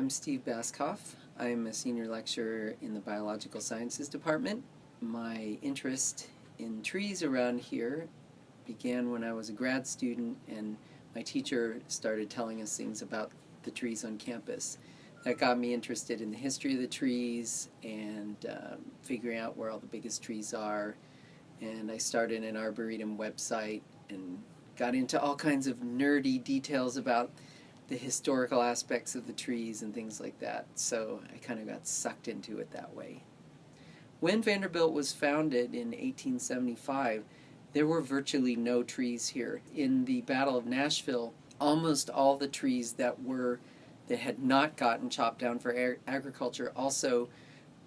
I'm Steve Baskoff. I'm a senior lecturer in the Biological Sciences Department. My interest in trees around here began when I was a grad student and my teacher started telling us things about the trees on campus. That got me interested in the history of the trees and figuring out where all the biggest trees are. And I started an Arboretum website and got into all kinds of nerdy details about the historical aspects of the trees and things like that. So I kind of got sucked into it that way. When Vanderbilt was founded in 1875, there were virtually no trees here. In the Battle of Nashville, almost all the trees that had not gotten chopped down for agriculture also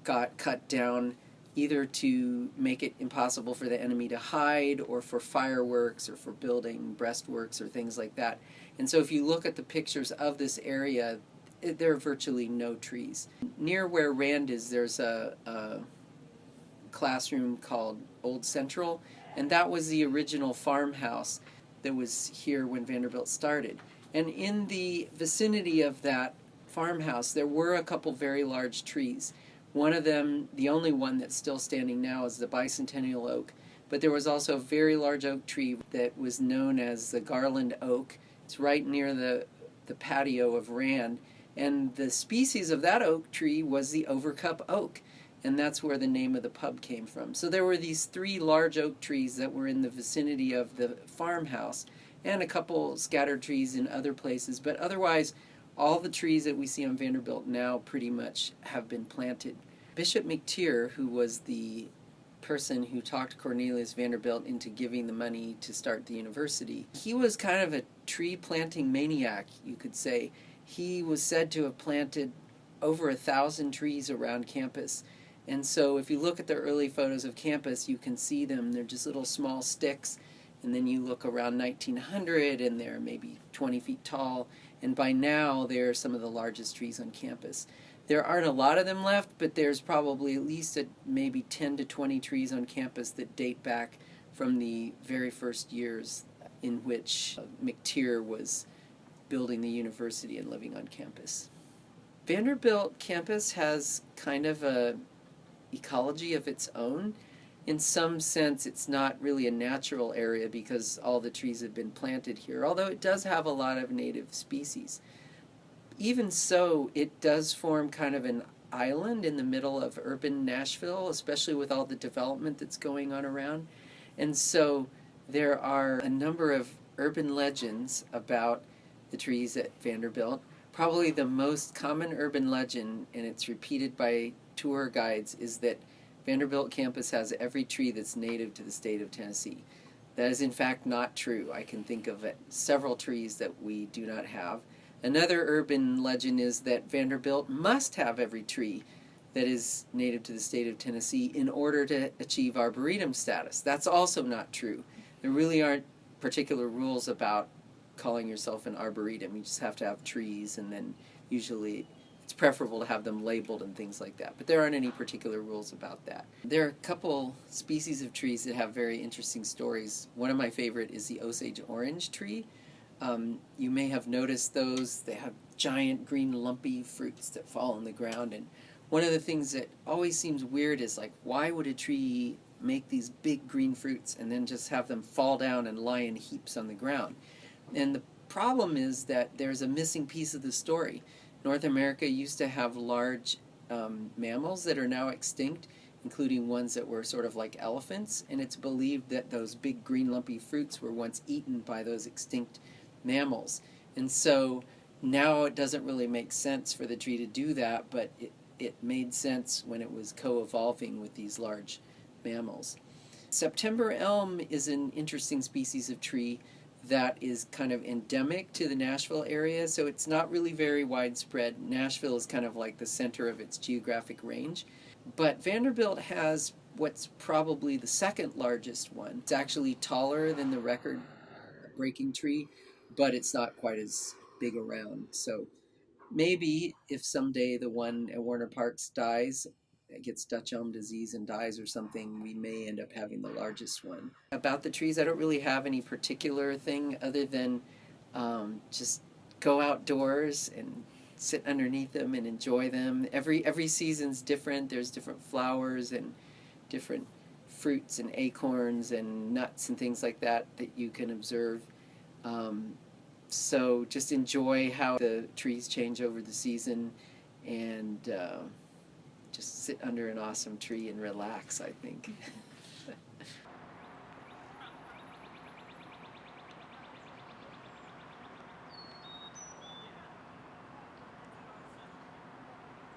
got cut down, either to make it impossible for the enemy to hide or for fireworks or for building breastworks or things like that. And so if you look at the pictures of this area, there are virtually no trees. Near where Rand is, there's a classroom called Old Central, and that was the original farmhouse that was here when Vanderbilt started. And in the vicinity of that farmhouse, there were a couple very large trees. One of them, the only one that's still standing now, is the bicentennial oak. But there was also a very large oak tree that was known as the Garland oak. It's right near the patio of Rand. And the species of that oak tree was the Overcup oak. And that's where the name of the pub came from. So there were these three large oak trees that were in the vicinity of the farmhouse, and a couple scattered trees in other places. But otherwise, all the trees that we see on Vanderbilt now pretty much have been planted. Bishop McTeer, who was the person who talked Cornelius Vanderbilt into giving the money to start the university, he was kind of a tree planting maniac, you could say. He was said to have planted over 1,000 trees around campus. And so if you look at the early photos of campus, you can see them. They're just little small sticks. And then you look around 1900 and they're maybe 20 feet tall. And by now, they're some of the largest trees on campus. There aren't a lot of them left, but there's probably at least maybe 10 to 20 trees on campus that date back from the very first years in which McTeer was building the university and living on campus. Vanderbilt campus has kind of a ecology of its own. In some sense, it's not really a natural area because all the trees have been planted here, although it does have a lot of native species. Even so, it does form kind of an island in the middle of urban Nashville, especially with all the development that's going on around. And so there are a number of urban legends about the trees at Vanderbilt. Probably the most common urban legend, and it's repeated by tour guides, is that Vanderbilt campus has every tree that's native to the state of Tennessee. That is in fact not true. I can think of several trees that we do not have. Another urban legend is that Vanderbilt must have every tree that is native to the state of Tennessee in order to achieve Arboretum status. That's also not true. There really aren't particular rules about calling yourself an Arboretum. You just have to have trees, and then usually it's preferable to have them labeled and things like that. But there aren't any particular rules about that. There are a couple species of trees that have very interesting stories. One of my favorite is the Osage orange tree. You may have noticed those. They have giant green lumpy fruits that fall on the ground. And one of the things that always seems weird is, like, why would a tree make these big green fruits and then just have them fall down and lie in heaps on the ground? And the problem is that there's a missing piece of the story. North America used to have large mammals that are now extinct, including ones that were sort of like elephants, and it's believed that those big green lumpy fruits were once eaten by those extinct mammals. And so now it doesn't really make sense for the tree to do that, but it made sense when it was co-evolving with these large mammals. September elm is an interesting species of tree that is kind of endemic to the Nashville area, so it's not really very widespread. Nashville is kind of like the center of its geographic range. But Vanderbilt has what's probably the second largest one. It's actually taller than the record-breaking tree, but it's not quite as big around. So maybe if someday the one at Warner Parks dies, gets Dutch elm disease and dies or something, we may end up having the largest one. About the trees, I don't really have any particular thing other than just go outdoors and sit underneath them and enjoy them. Every season's different. There's different flowers and different fruits and acorns and nuts and things like that that you can observe. So just enjoy how the trees change over the season, and just sit under an awesome tree and relax, I think.